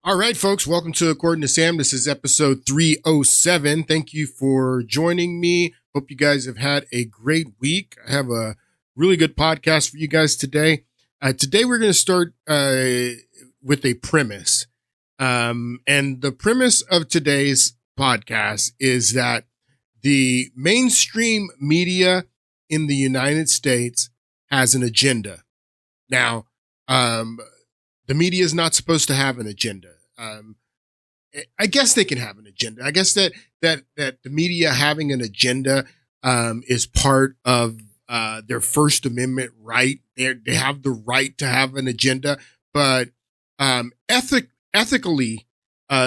All right, folks, welcome to According to Sam. This is episode 307. Thank you for joining me. Hope you guys have had a great week. I have a really good podcast for you guys today. Today, we're going to start with a premise. And the premise of today's podcast is that the mainstream media in the United States has an agenda. Now, the media is not supposed to have an agenda. I guess they can have an agenda. I guess that the media having an agenda is part of their First Amendment right. They have the right to have an agenda, but ethically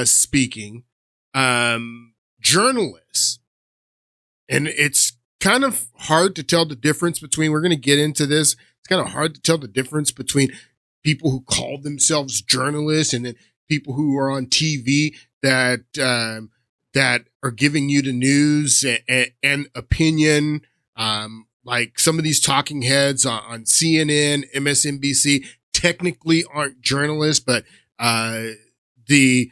speaking, journalists, and it's kind of hard to tell the difference between. We're going to get into this. It's kind of hard to tell the difference between people who call themselves journalists and then people who are on TV that are giving you the news and opinion, like some of these talking heads on CNN, MSNBC, technically aren't journalists, but the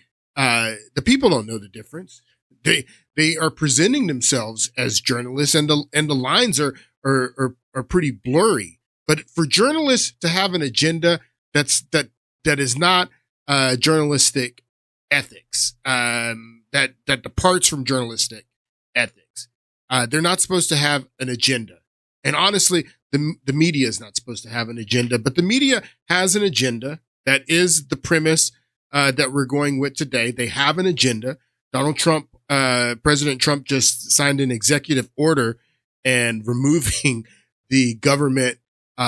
people don't know the difference. They are presenting themselves as journalists, and the lines are pretty blurry. But for journalists to have an agenda that is not journalistic ethics, that departs from journalistic ethics. They're not supposed to have an agenda. And honestly, the media is not supposed to have an agenda, but the media has an agenda. That is the premise that we're going with today. They have an agenda. President Trump just signed an executive order and removing the government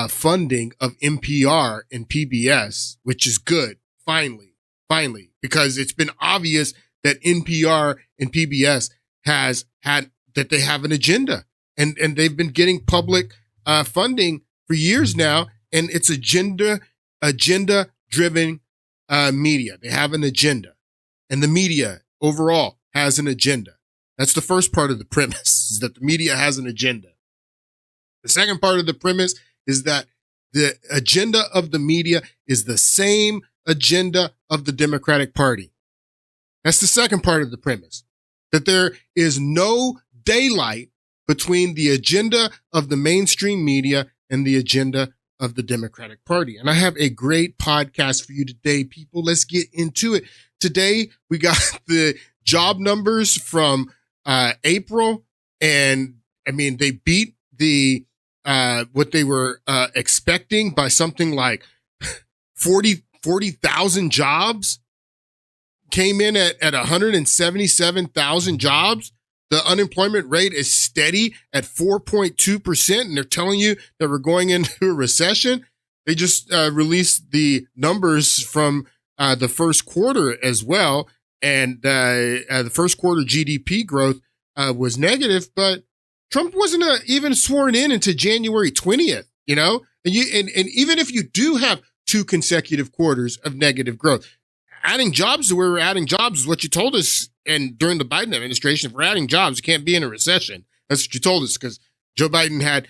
funding of NPR and PBS, which is good. Finally, because it's been obvious that NPR and PBS they have an agenda, and they've been getting public funding for years now, and it's agenda driven media. They have an agenda, and the media overall has an agenda. That's the first part of the premise, is that the media has an agenda. The second part of the premise is that the agenda of the media is the same agenda of the Democratic Party. That's the second part of the premise, that there is no daylight between the agenda of the mainstream media and the agenda of the Democratic Party. And I have a great podcast for you today, people. Let's get into it. Today, we got the job numbers from April, and I mean, they beat the what they were expecting by something like 40,000 jobs. Came in at 177,000 jobs. The unemployment rate is steady at 4.2%, and they're telling you that we're going into a recession. They just released the numbers from the first quarter as well, and the first quarter GDP growth was negative, but Trump wasn't even sworn in until January 20th, you know? And even if you do have 2 consecutive quarters of negative growth, adding jobs to where we're adding jobs is what you told us. And during the Biden administration, if we're adding jobs, you can't be in a recession. That's what you told us, because Joe Biden had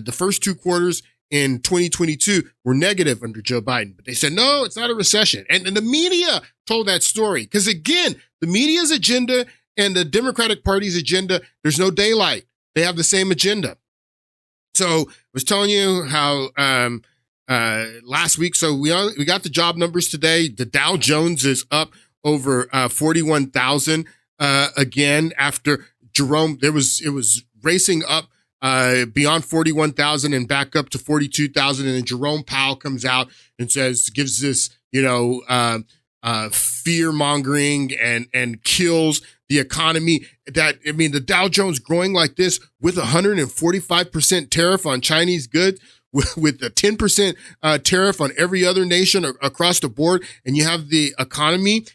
the first 2 quarters in 2022 were negative under Joe Biden. But they said, no, it's not a recession. And the media told that story. Because again, the media's agenda and the Democratic Party's agenda, there's no daylight. They have the same agenda. So I was telling you how last week, so we got the job numbers today. The Dow Jones is up over 41,000 again after Jerome. It was racing up beyond 41,000 and back up to 42,000, and then Jerome Powell comes out and gives this fear mongering and kills the economy. The Dow Jones growing like this with 145% tariff on Chinese goods, with a 10% tariff on every other nation across the board, and you have the economy.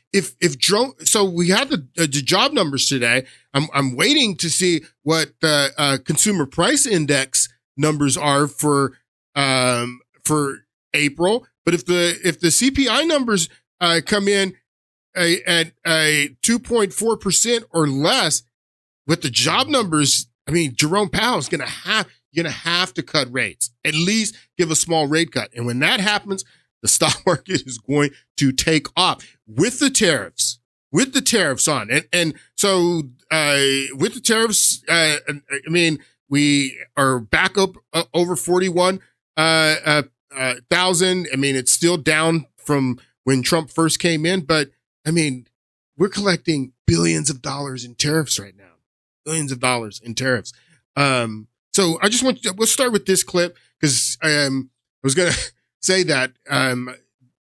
So we had the job numbers today. I'm waiting to see what the consumer price index numbers are for April. But if the CPI numbers come in at 2.4% or less, with the job numbers, I mean, Jerome Powell is going to have to cut rates, at least give a small rate cut. And when that happens, the stock market is going to take off with the tariffs on. And so, with the tariffs, I mean, we are back up over 41,000. I mean, it's still down from when Trump first came in, but I mean, we're collecting billions of dollars in tariffs right now, billions of dollars in tariffs. So I just let's start with this clip because I was going to say that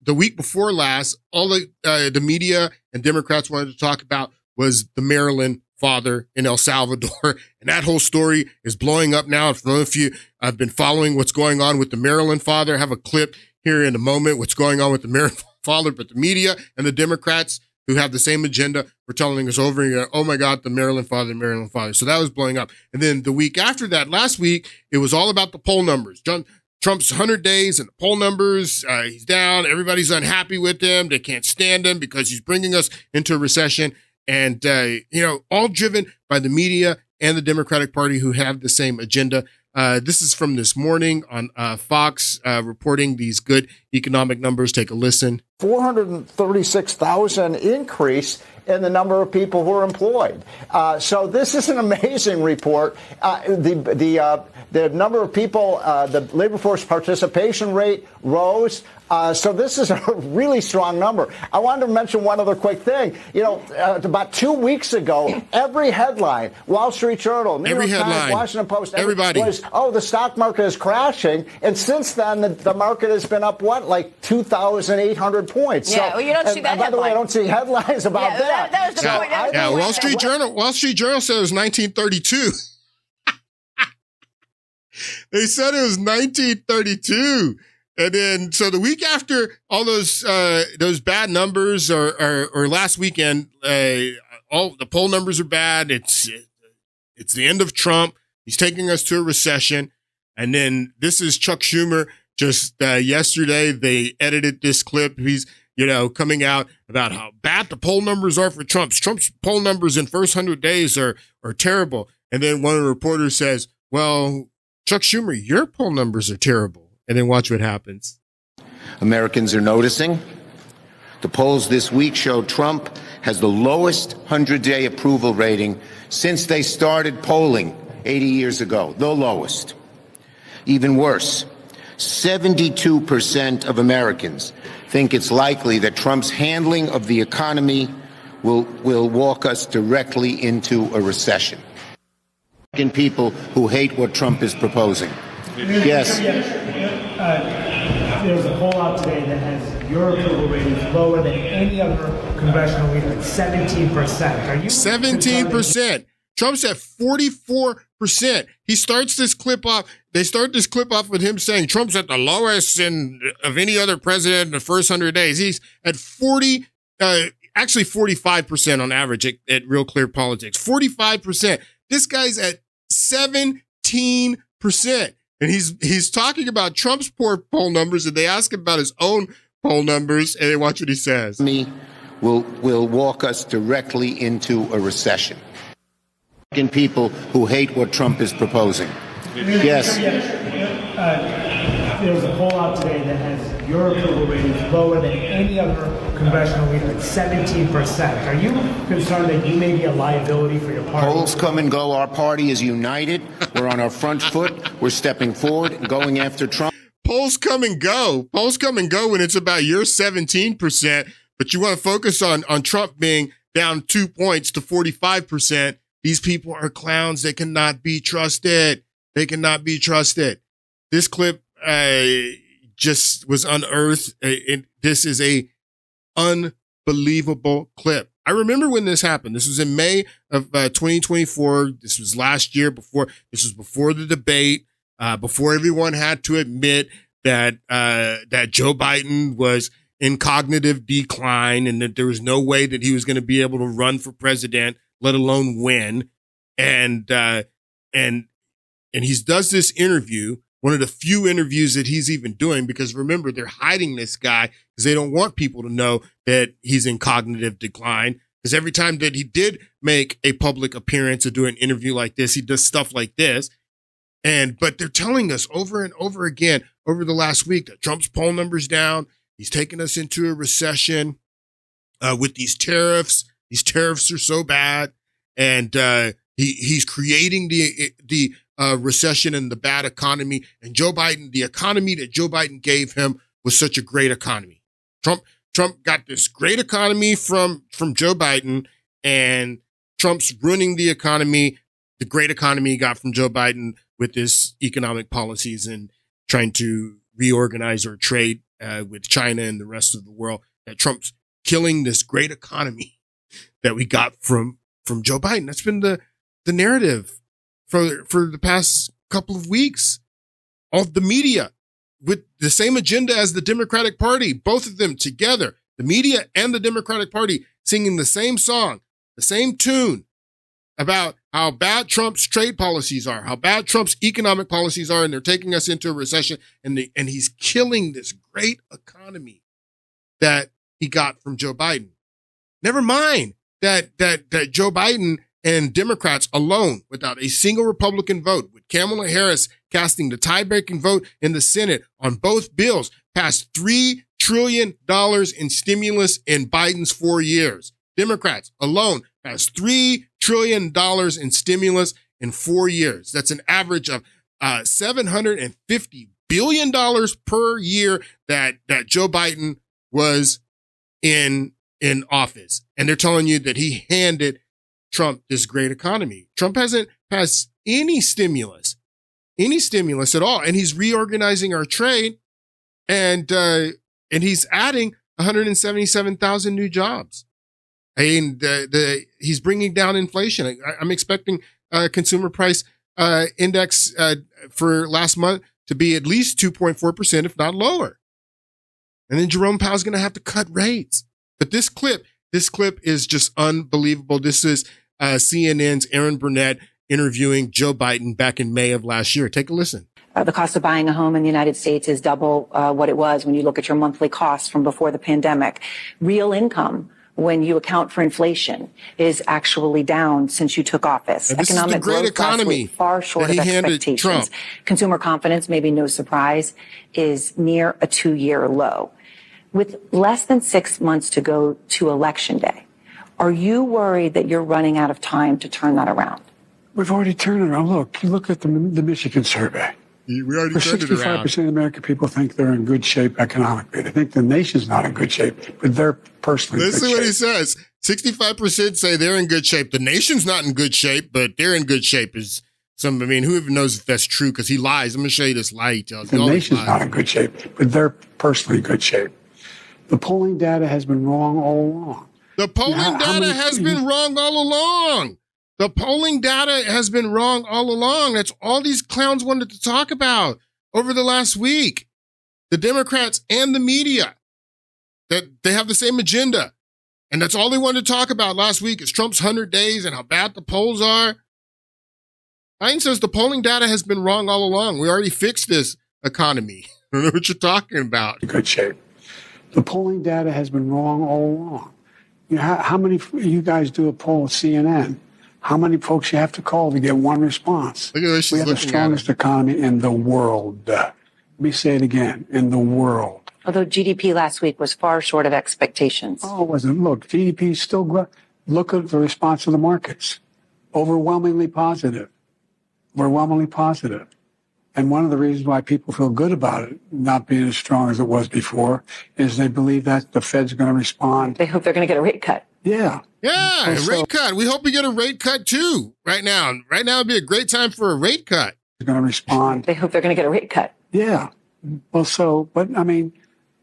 the week before last, all the media and Democrats wanted to talk about was the Maryland father in El Salvador. And that whole story is blowing up now. If none of you have been following what's going on with the Maryland father, I have a clip here in a moment, what's going on with the Maryland father, but the media and the Democrats who have the same agenda were telling us over and over, oh my God, the Maryland father. So that was blowing up. And then the week after that, last week, it was all about the poll numbers. Trump's 100 days and the poll numbers, he's down. Everybody's unhappy with him. They can't stand him because he's bringing us into a recession. And, all driven by the media and the Democratic Party who have the same agenda. This is from this morning on Fox, reporting these good economic numbers. Take a listen. 436,000 increase in the number of people who are employed. So this is an amazing report. The number of people, the labor force participation rate rose. So this is a really strong number. I wanted to mention one other quick thing. About 2 weeks ago, every headline, Wall Street Journal, New York Times, Washington Post, everybody was, the stock market is crashing. And since then, the market has been up, like 2,800 points. Yeah, so, well, you don't see that and by the way, I don't see headlines about that. That was the point. Yeah, Wall Street Journal said it was 1932. They said it was 1932. And then, so the week after all those bad numbers or last weekend, all the poll numbers are bad. It's the end of Trump. He's taking us to a recession. And then this is Chuck Schumer. Just yesterday, they edited this clip. He's, coming out about how bad the poll numbers are for Trump. Trump's poll numbers in first 100 days are terrible. And then one of the reporters says, well, Chuck Schumer, your poll numbers are terrible. And then watch what happens. Americans are noticing. The polls this week show Trump has the lowest 100-day approval rating since they started polling 80 years ago, the lowest. Even worse, 72% of Americans think it's likely that Trump's handling of the economy will walk us directly into a recession. People who hate what Trump is proposing. Yes. There's a poll out today that has your approval rating lower than any other congressional leader at 17%. Are you 17%? Trump's at 44%. He starts this clip off. They start this clip off with him saying Trump's at the lowest of any other president in the first 100 days. He's at 45% on average at Real Clear Politics. 45%. This guy's at 17%. And he's talking about Trump's poor poll numbers, and they ask him about his own poll numbers, and watch what he says. Will walk us directly into a recession. People who hate what Trump is proposing. Yes. There's a poll out today that has your approval rating lower than any other congressional leader at 17%. Are you concerned that you may be a liability for your party? Polls come and go. Our party is united. We're on our front foot. We're stepping forward and going after Trump. Polls come and go. Polls come and go when it's about your 17%, but you want to focus on Trump being down 2 points to 45%. These people are clowns. They cannot be trusted. They cannot be trusted. This clip just was unearthed. This is a unbelievable clip. I remember when this happened. This was in May of 2024. This was last year. This was before the debate. Before everyone had to admit that Joe Biden was in cognitive decline and that there was no way that he was going to be able to run for president, let alone win. And he does this interview, one of the few interviews that he's even doing, because remember, they're hiding this guy because they don't want people to know that he's in cognitive decline. Because every time that he did make a public appearance or do an interview like this, he does stuff like this. But they're telling us over and over again, over the last week that Trump's poll numbers down. He's taken us into a recession with these tariffs. These tariffs are so bad, and he's creating the recession and the bad economy. And Joe Biden, the economy that Joe Biden gave him was such a great economy. Trump got this great economy from Joe Biden, and Trump's ruining the economy. The great economy he got from Joe Biden with his economic policies and trying to reorganize our trade with China and the rest of the world. That Trump's killing this great economy that we got from Joe Biden. That's been the narrative for the past couple of weeks. All the media with the same agenda as the Democratic Party, both of them together, the media and the Democratic Party singing the same song, the same tune about how bad Trump's trade policies are, how bad Trump's economic policies are, and they're taking us into a recession, and he's killing this great economy that he got from Joe Biden. Never mind that Joe Biden and Democrats alone, without a single Republican vote, with Kamala Harris casting the tie-breaking vote in the Senate on both bills, passed $3 trillion in stimulus in Biden's 4 years. Democrats alone passed $3 trillion in stimulus in 4 years. That's an average of $750 billion per year that Joe Biden was in office. And they're telling you that he handed Trump this great economy. Trump hasn't passed any stimulus at all. And he's reorganizing our trade, and he's adding 177,000 new jobs. And he's bringing down inflation. I'm expecting consumer price index for last month to be at least 2.4%, if not lower. And then Jerome Powell's going to have to cut rates. But this clip is just unbelievable. This is CNN's Aaron Burnett interviewing Joe Biden back in May of last year. Take a listen. The cost of buying a home in the United States is double what it was when you look at your monthly costs from before the pandemic. Real income, when you account for inflation, is actually down since you took office. Economic growth economy far short of expectations. Trump. Consumer confidence, maybe no surprise, is near a 2-year low. With less than 6 months to go to Election Day, are you worried that you're running out of time to turn that around? We've already turned it around. Look at the Michigan survey. We already turned it around. 65% of American people think they're in good shape economically. They think the nation's not in good shape, but they're personally in good shape. Listen what he says. 65% say they're in good shape. The nation's not in good shape, but they're in good shape. Who even knows if that's true, because he lies. I'm going to show you this lie he tells. The nation's not in good shape, but they're personally in good shape. The polling data has been wrong all along. The polling data has been wrong all along. The polling data has been wrong all along. That's all these clowns wanted to talk about over the last week. The Democrats and the media, that they have the same agenda. And that's all they wanted to talk about last week is Trump's 100 days and how bad the polls are. Biden says the polling data has been wrong all along. We already fixed this economy. I don't know what you're talking about. Good shape. The polling data has been wrong all along. You know, how many, you guys do a poll at CNN, how many folks you have to call to get one response? Look at this. We have the strongest economy in the world. Let me say it again, in the world. Although GDP last week was far short of expectations. Oh, it wasn't. Look, GDP is still growing. Look at the response of the markets. Overwhelmingly positive. Overwhelmingly positive. And one of the reasons why people feel good about it not being as strong as it was before is they believe that the Fed's going to respond. They hope they're going to get a rate cut. Yeah. Yeah, a rate cut. We hope we get a rate cut too right now. Right now would be a great time for a rate cut. They're going to respond. They hope they're going to get a rate cut. Yeah. Well, but I mean,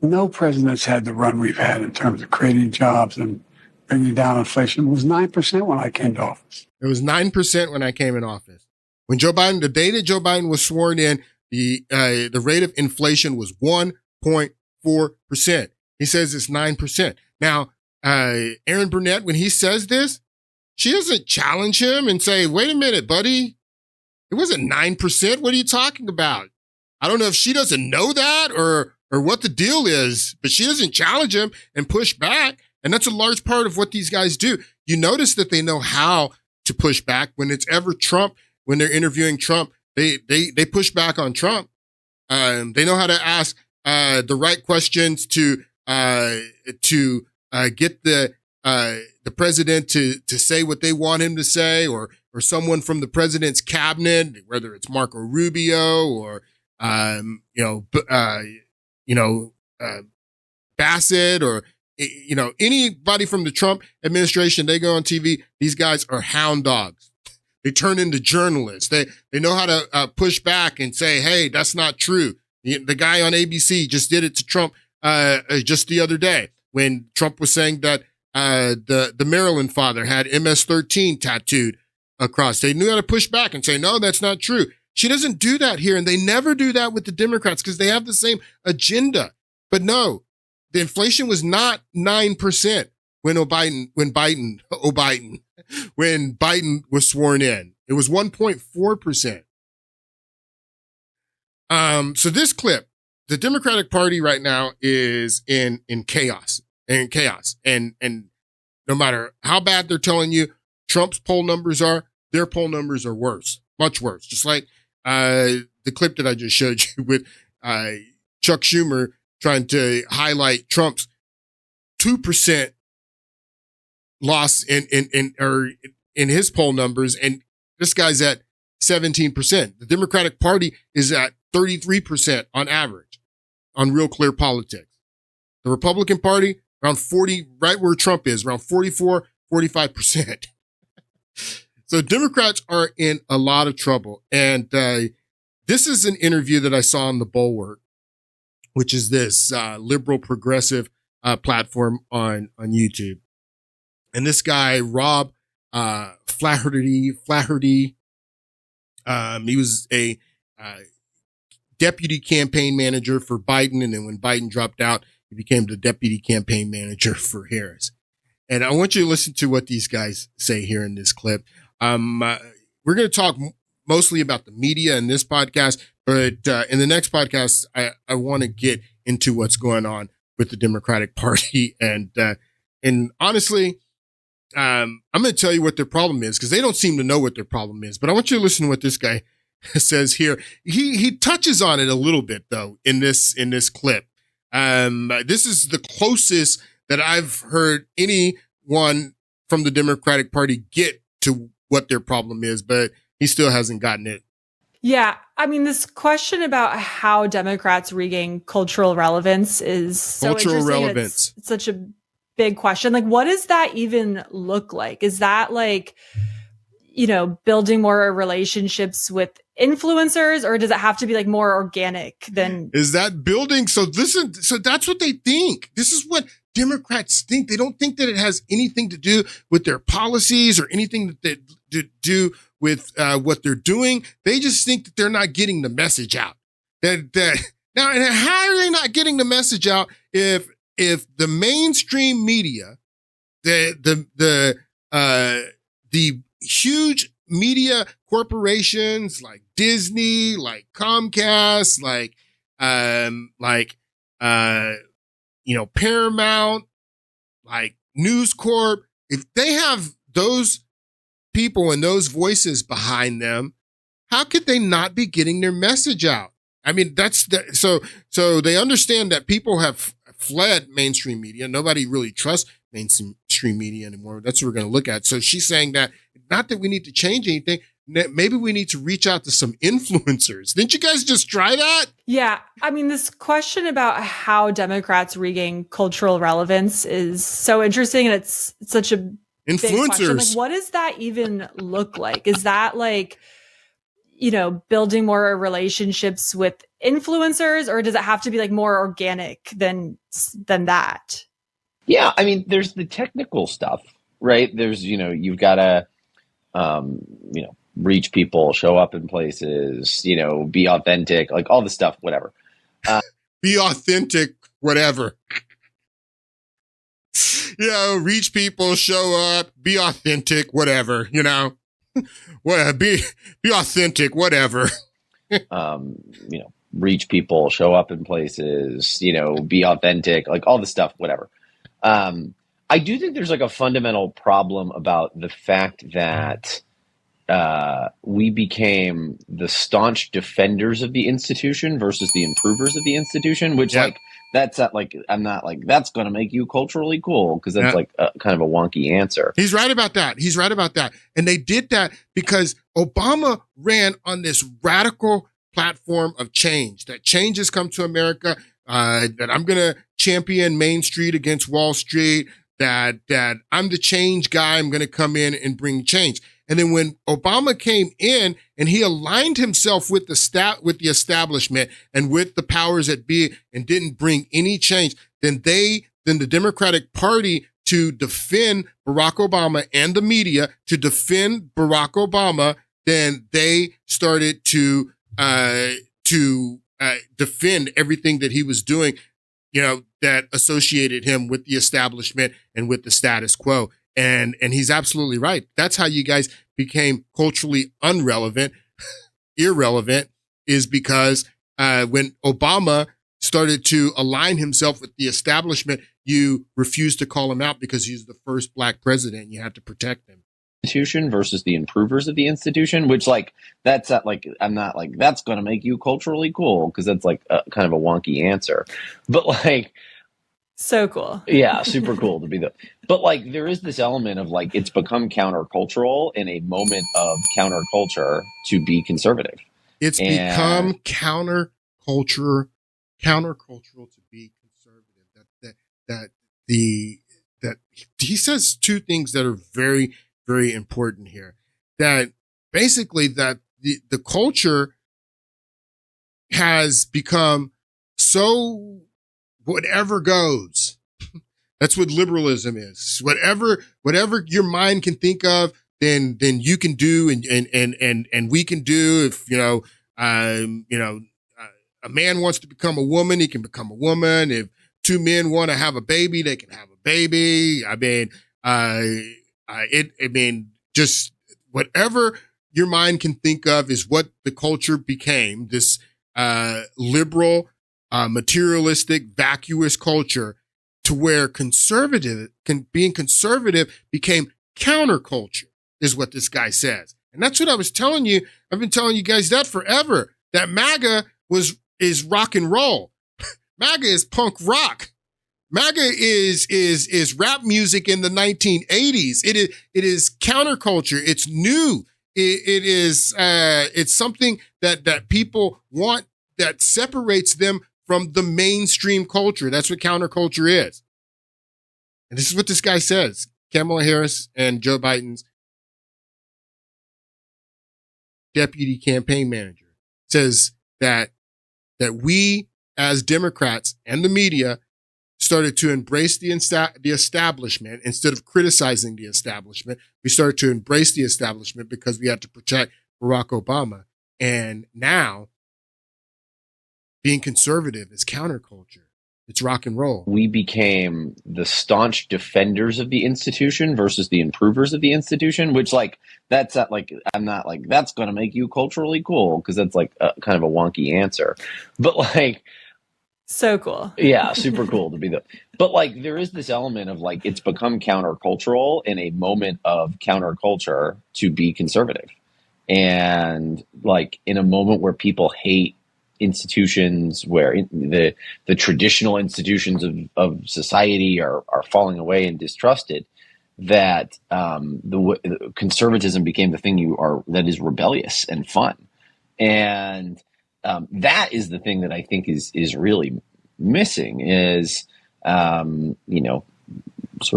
no president's had the run we've had in terms of creating jobs and bringing down inflation. It was 9% when I came to office. It was 9% when I came in office. When the day that Joe Biden was sworn in, the rate of inflation was 1.4%. He says it's 9%. Now, Aaron Burnett, when he says this, she doesn't challenge him and say, wait a minute, buddy, it wasn't 9%. What are you talking about? I don't know if she doesn't know that or what the deal is, but she doesn't challenge him and push back. And that's a large part of what these guys do. You notice that they know how to push back when it's ever Trump. When they're interviewing Trump, they push back on Trump. They know how to ask the right questions to get the president to say what they want him to say, or someone from the president's cabinet, whether it's Marco Rubio or Bassett, or anybody from the Trump administration. They go on TV. These guys are hound dogs. They turn into journalists. They know how to push back and say, "Hey, that's not true." The guy on ABC just did it to Trump just the other day when Trump was saying that the Maryland father had MS-13 tattooed across. They knew how to push back and say, "No, that's not true." She doesn't do that here, and they never do that with the Democrats because they have the same agenda. But no, the inflation was not 9% when Biden was sworn in. It was 1.4%. So this clip, the Democratic Party right now is in chaos, and no matter how bad they're telling you Trump's poll numbers are, their poll numbers are worse, much worse. Just like the clip that I just showed you with Chuck Schumer trying to highlight Trump's 2% loss in his poll numbers, and this guy's at 17%. The Democratic Party is at 33% on average on Real Clear Politics. The Republican Party around 40, right where Trump is, around 44, 45%. So Democrats are in a lot of trouble. And this is an interview that I saw on the Bulwark, which is this liberal progressive platform on YouTube. And this guy, Rob Flaherty, he was a deputy campaign manager for Biden. And then when Biden dropped out, he became the deputy campaign manager for Harris. And I want you to listen to what these guys say here in this clip. We're going to talk mostly about the media in this podcast, but in the next podcast, I want to get into what's going on with the Democratic Party. And honestly, I'm going to tell you what their problem is, because they don't seem to know what their problem is. But I want you to listen to what this guy says here. He touches on it a little bit, though, in this clip. This is the closest that I've heard anyone from the Democratic Party get to what their problem is, but he still hasn't gotten it. Yeah. I mean, this question about how Democrats regain cultural relevance is so cultural interesting. relevance. It's such a big question. Like, what does that even look like? Is that like, building more relationships with influencers, or does it have to be like more organic than? Is that building? So that's what they think. This is what Democrats think. They don't think that it has anything to do with their policies or anything that to do with what they're doing. They just think that they're not getting the message out. Now, how are they not getting the message out if the mainstream media, the huge media corporations like Disney, like Comcast, like Paramount, like News Corp, if they have those people and those voices behind them, how could they not be getting their message out? I mean, so they understand that people have fled mainstream media. Nobody really trusts mainstream media anymore. That's what we're going to look at. So she's saying that not that we need to change anything. Maybe we need to reach out to some influencers. Didn't you guys just try that? Yeah. I mean, this question about how Democrats regain cultural relevance is so interesting. And it's such a big question. Like, what does that even look like? Is that like, building more relationships with influencers, or does it have to be like more organic than that? Yeah. I mean, there's the technical stuff, right? There's, you've got to, reach people, show up in places, be authentic, like all the stuff, whatever. Be authentic, whatever. Reach people, show up, be authentic, whatever, well, be authentic, whatever. Reach people, show up in places, be authentic, like all the stuff, whatever. I do think there's like a fundamental problem about the fact that we became the staunch defenders of the institution versus the improvers of the institution, which that's not like, I'm not like, that's going to make you culturally cool, because that's like kind of a wonky answer. He's right about that. He's right about that. And they did that because Obama ran on this radical platform of change, that change has come to America, that I'm going to champion Main Street against Wall Street, that I'm the change guy. I'm going to come in and bring change. And then when Obama came in and he aligned himself with the establishment and with the powers that be and didn't bring any change, then the Democratic Party, to defend Barack Obama, and the media to defend Barack Obama, then they started to defend everything that he was doing, that associated him with the establishment and with the status quo. And he's absolutely right. That's how you guys became culturally irrelevant, is because when Obama started to align himself with the establishment, you refused to call him out because he's the first black president. You had to protect him. Institution versus the improvers of the institution, which like, that's not like, I'm not like, that's going to make you culturally cool, because that's like kind of a wonky answer. But like, so cool. Yeah, super cool to be but like, there is this element of like, it's become countercultural in a moment of counterculture to be conservative. It's become countercultural to be conservative. That he says two things that are very, very important here. That basically that the culture has become so whatever goes. That's what liberalism is. Whatever your mind can think of, then you can do, and we can do. If a man wants to become a woman, he can become a woman. If two men want to have a baby, they can have a baby. Just whatever your mind can think of is what the culture became. This liberal, materialistic, vacuous culture, to where being conservative became counterculture, is what this guy says. And that's what I was telling you. I've been telling you guys that forever, that MAGA is rock and roll. MAGA is punk rock. MAGA is rap music in the 1980s. It is counterculture. It's new. It's something that people want, that separates them from the mainstream culture. That's what counterculture is. And this is what this guy says. Kamala Harris and Joe Biden's deputy campaign manager says that we as Democrats and the media started to embrace the establishment instead of criticizing the establishment. We started to embrace the establishment because we had to protect Barack Obama. And now being conservative is counterculture. It's rock and roll. We became the staunch defenders of the institution versus the improvers of the institution, which like, that's not like, I'm not like, that's going to make you culturally cool, because that's like kind of a wonky answer. But like, so cool. Yeah, super cool to be but like, there is this element of like, it's become countercultural in a moment of counterculture to be conservative. And like, in a moment where people hate institutions, where the traditional institutions of society are falling away and distrusted, that the conservatism became the thing that is rebellious and fun. And that is the thing that I think is really missing, is sort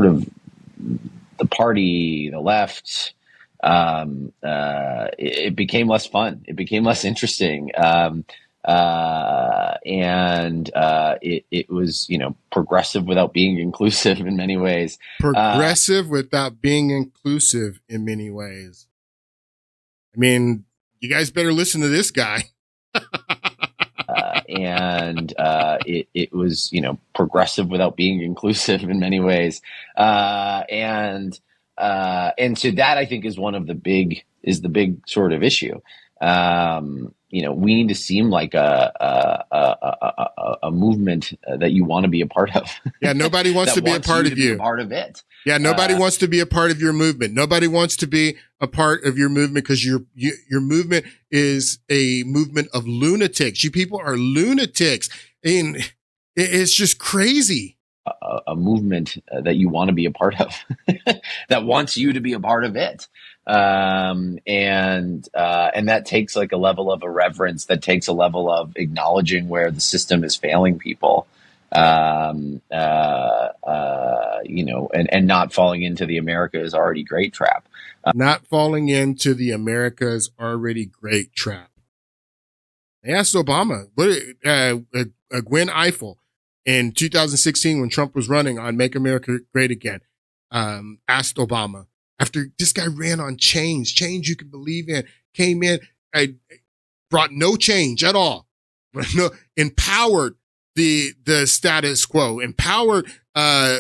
of the party, the left. It became less fun. It became less interesting. It was, progressive without being inclusive in many ways. Progressive without being inclusive in many ways. I mean, you guys better listen to this guy. It was, progressive without being inclusive in many ways. And so that, I think, is the big sort of issue. We need to seem like a movement that you want to be a part of. Yeah, nobody wants to be a part of you. Be a part of it. Yeah, nobody wants to be a part of your movement. Nobody wants to be a part of your movement because your movement is a movement of lunatics. You people are lunatics. And it's just crazy. A movement that you want to be a part of, that wants you to be a part of it. And that takes like a level of irreverence, that takes a level of acknowledging where the system is failing people. And not falling into the America is already great trap. Not falling into the America is already great trap. They asked Obama, Gwen Ifill in 2016 when Trump was running on Make America Great Again, asked Obama, after this guy ran on change you can believe in, came in, brought no change at all, empowered the status quo, empowered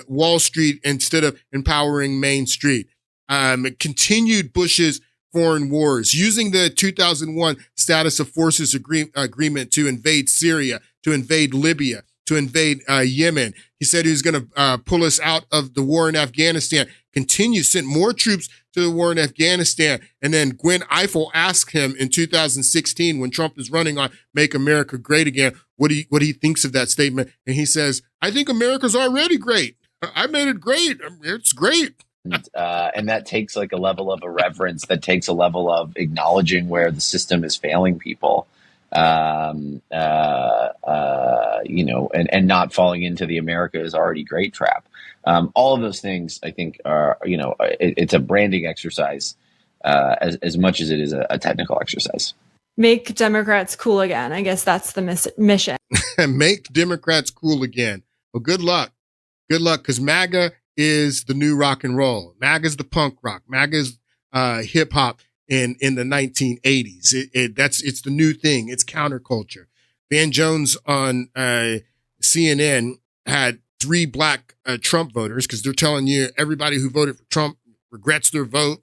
Wall Street instead of empowering Main Street, continued Bush's foreign wars, using the 2001 status of forces agreement to invade Syria, to invade Libya, to invade Yemen. He said he was going to pull us out of the war in Afghanistan, sent more troops to the war in Afghanistan. And then Gwen Ifill asked him in 2016 when Trump is running on Make America Great Again, what he thinks of that statement. And he says, I think America's already great. I made it great. It's great. And that takes like a level of irreverence, that takes a level of acknowledging where the system is failing people. And not falling into the America is already great trap. All of those things, I think, are, it's a branding exercise as much as it is a technical exercise. Make Democrats cool again. I guess that's the mission. Make Democrats cool again. Well, good luck. Good luck, because MAGA is the new rock and roll. MAGA is the punk rock. MAGA is hip hop in the 1980s. It's the new thing. It's counterculture. Van Jones on CNN had 3 black Trump voters, because they're telling you everybody who voted for Trump regrets their vote.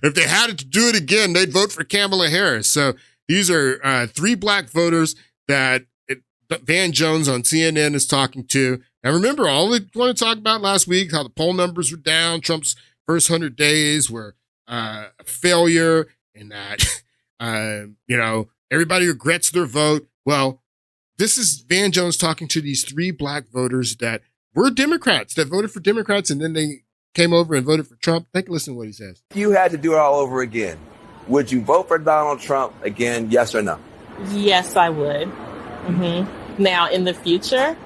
If they had to do it again, they'd vote for Kamala Harris. So these are 3 black voters that Van Jones on CNN is talking to. Now remember, all we want to talk about last week, how the poll numbers were down, Trump's first 100 days were a failure, and that, everybody regrets their vote. Well, this is Van Jones talking to these 3 black voters that were Democrats, that voted for Democrats, and then they came over and voted for Trump. Take a listen to what he says. If you had to do it all over again, would you vote for Donald Trump again, yes or no? Yes, I would. Mm-hmm. Now, in the future,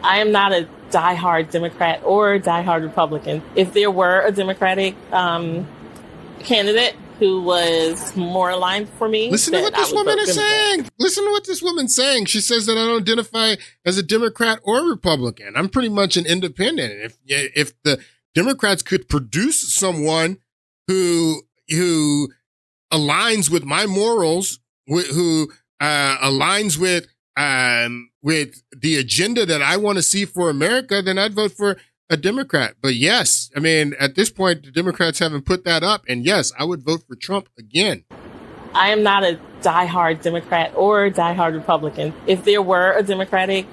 I am not a diehard Democrat or diehard Republican. If there were a Democratic candidate who was more aligned for me, listen to what this woman is saying. Listen to what this woman's saying. She says that I don't identify as a Democrat or Republican. I'm pretty much an independent. If the Democrats could produce someone who aligns with my morals, who aligns with the agenda that I want to see for America, then I'd vote for a Democrat. But yes, I mean, at this point, the Democrats haven't put that up. And yes, I would vote for Trump again. I am not a diehard Democrat or diehard Republican. If there were a Democratic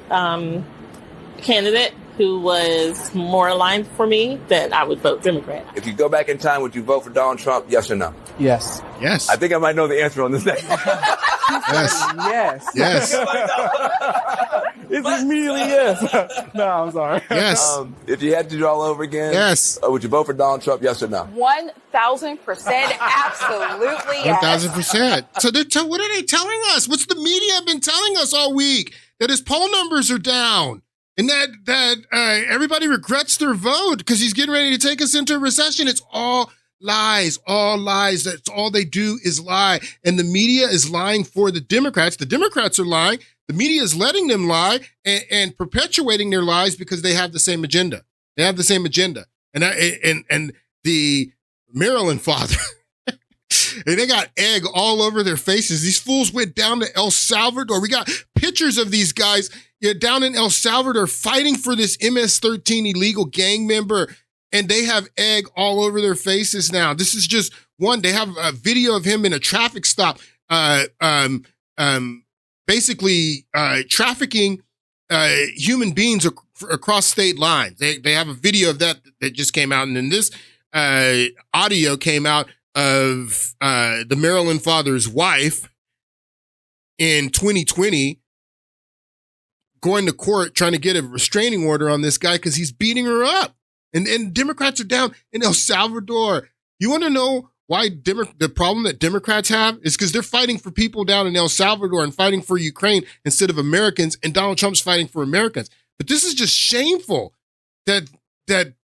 candidate who was more aligned for me, then I would vote Democrat. If you go back in time, would you vote for Donald Trump, yes or no? Yes. Yes. I think I might know the answer on this thing. Yes. Yes. It's immediately yes. No, I'm sorry. Yes. If you had to do it all over again, yes. Would you vote for Donald Trump, yes or no? 1,000%, absolutely yes. 1,000%. So what are they telling us? What's the media been telling us all week? That his poll numbers are down. And that everybody regrets their vote because he's getting ready to take us into a recession. It's all lies, all lies. That's all they do is lie. And the media is lying for the Democrats. The Democrats are lying. The media is letting them lie and perpetuating their lies because they have the same agenda. They have the same agenda. And the Maryland father, and they got egg all over their faces. These fools went down to El Salvador. We got pictures of these guys down in El Salvador fighting for this MS-13 illegal gang member, and they have egg all over their faces now. This is just one. They have a video of him in a traffic stop, basically trafficking human beings across state lines. They have a video of that just came out, and then this audio came out of the Maryland father's wife in 2020 going to court trying to get a restraining order on this guy because he's beating her up. And Democrats are down in El Salvador. You want to know why the problem that Democrats have is because they're fighting for people down in El Salvador and fighting for Ukraine instead of Americans, and Donald Trump's fighting for Americans. But this is just shameful that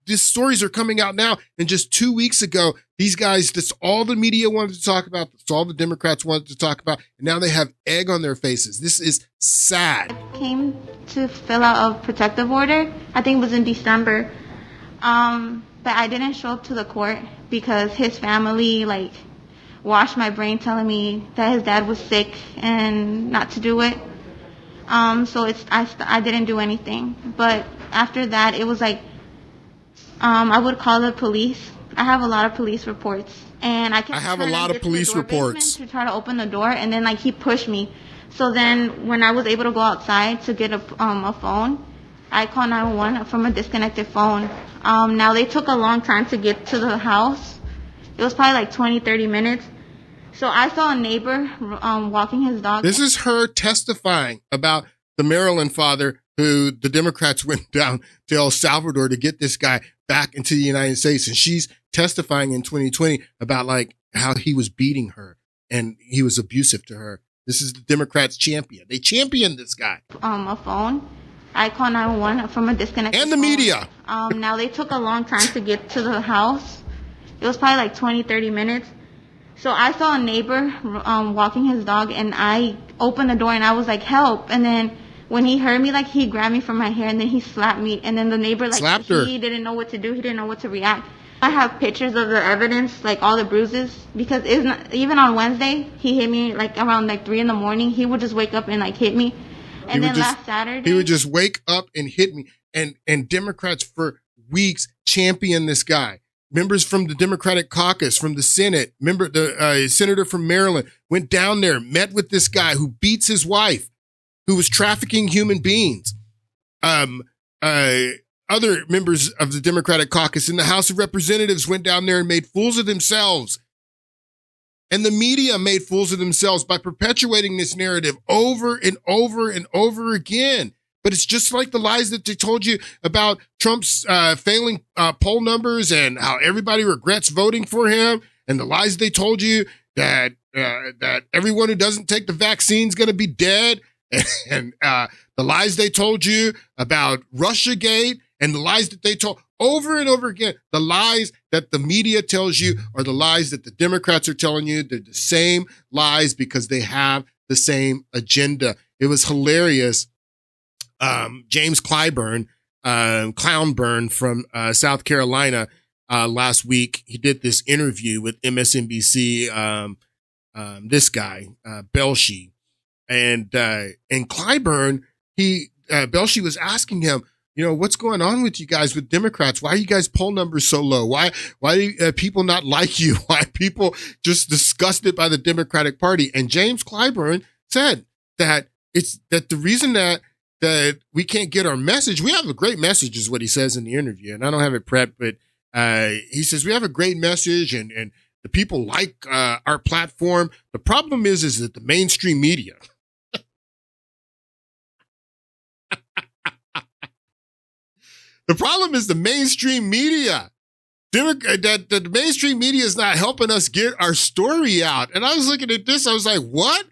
these stories are coming out now. And just 2 weeks ago, these guys, that's all the media wanted to talk about. That's all the Democrats wanted to talk about. And now they have egg on their faces. This is sad. Came to fill out a protective order. I think it was in December. But I didn't show up to the court because his family washed my brain telling me that his dad was sick and not to do it. So I didn't do anything. But after that, it was I would call the police. I have a lot of police reports, and I have a lot of police reports to try to open the door, and then he pushed me. So then when I was able to go outside to get a phone, I called 911 from a disconnected phone. Now they took a long time to get to the house. It was probably 20, 30 minutes. So I saw a neighbor walking his dog. This is her testifying about the Maryland father who the Democrats went down to El Salvador to get this guy back into the United States. And she's testifying in 2020 about how he was beating her and he was abusive to her. This is the Democrats' champion. They championed this guy. A phone. I called 911 from a disconnected and the phone. Media. Now they took a long time to get to the house. It was probably 20, 30 minutes. So I saw a neighbor walking his dog, and I opened the door and I was like, help. And then when he heard me, he grabbed me from my hair and then he slapped me. And then the neighbor, slapped her. He didn't know what to do. He didn't know what to react. I have pictures of the evidence, all the bruises, because even on Wednesday, he hit me around 3 a.m. He would just wake up and hit me. And then last Saturday, he would just wake up and hit me. And Democrats for weeks championed this guy. Members from the Democratic caucus, from the Senate, the senator from Maryland went down there, met with this guy who beats his wife, who was trafficking human beings. Other members of the Democratic caucus in the House of Representatives went down there and made fools of themselves. And the media made fools of themselves by perpetuating this narrative over and over and over again. But it's just like the lies that they told you about Trump's failing poll numbers and how everybody regrets voting for him, and the lies they told you that everyone who doesn't take the vaccine is going to be dead, and the lies they told you about Russiagate, and the lies that they told over and over again. The lies that the media tells you are the lies that the Democrats are telling you. They're the same lies because they have the same agenda. It was hilarious. James Clyburn, Clownburn from South Carolina last week, he did this interview with MSNBC, this guy, Belshie. And Clyburn, Belshie was asking him, what's going on with you guys with Democrats? Why are you guys poll numbers so low? Why do people not like you? Why are people just disgusted by the Democratic Party? And James Clyburn said that the reason that we can't get our message, we have a great message is what he says in the interview. And I don't have it prepped, but he says we have a great message and the people like our platform. The problem is that the mainstream media, the problem is the mainstream media. That the mainstream media is not helping us get our story out. And I was looking at this, I was like, what?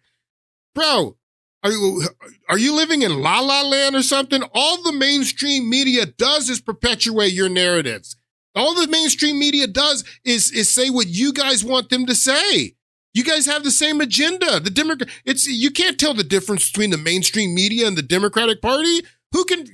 Bro, are you living in La La Land or something? All the mainstream media does is perpetuate your narratives. All the mainstream media does is say what you guys want them to say. You guys have the same agenda. You can't tell the difference between the mainstream media and the Democratic Party. Who can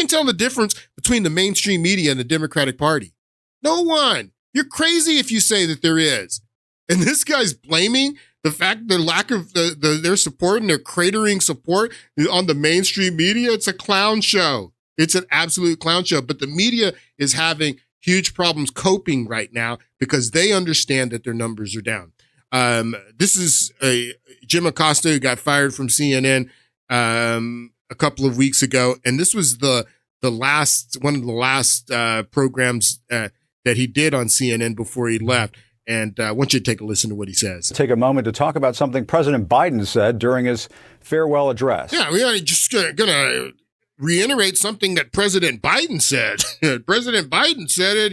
tell the difference between the mainstream media and the Democratic Party? No one. You're crazy if you say that there is. And this guy's blaming the fact, the lack of their support and their cratering support on the mainstream media. It's a clown show. It's an absolute clown show. But the media is having huge problems coping right now because they understand that their numbers are down. This is Jim Acosta, who got fired from CNN a couple of weeks ago, and this was one of the last programs that he did on CNN before he left. And I want you to take a listen to what he says. Take a moment to talk about something President Biden said during his farewell address. Yeah, we are just going to reiterate something that President Biden said. President Biden said it,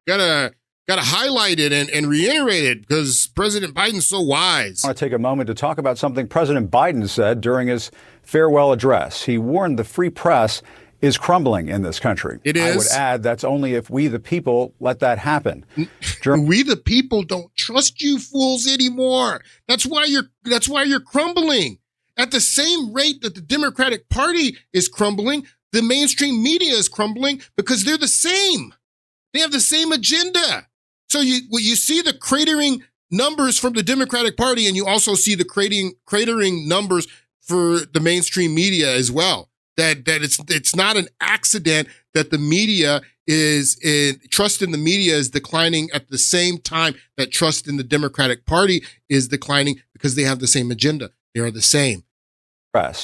gotta highlight it and reiterate it because President Biden's so wise. I want to take a moment to talk about something President Biden said during his farewell address. He warned the free press is crumbling in this country. It is. I would add that's only if we the people let that happen. We the people don't trust you fools anymore. That's why you're crumbling. At the same rate that the Democratic Party is crumbling, the mainstream media is crumbling because they're the same. They have the same agenda. So you see the cratering numbers from the Democratic Party, and you also see the cratering numbers for the mainstream media as well. That it's not an accident that the media trust in the media is declining at the same time that trust in the Democratic Party is declining because they have the same agenda. They are the same.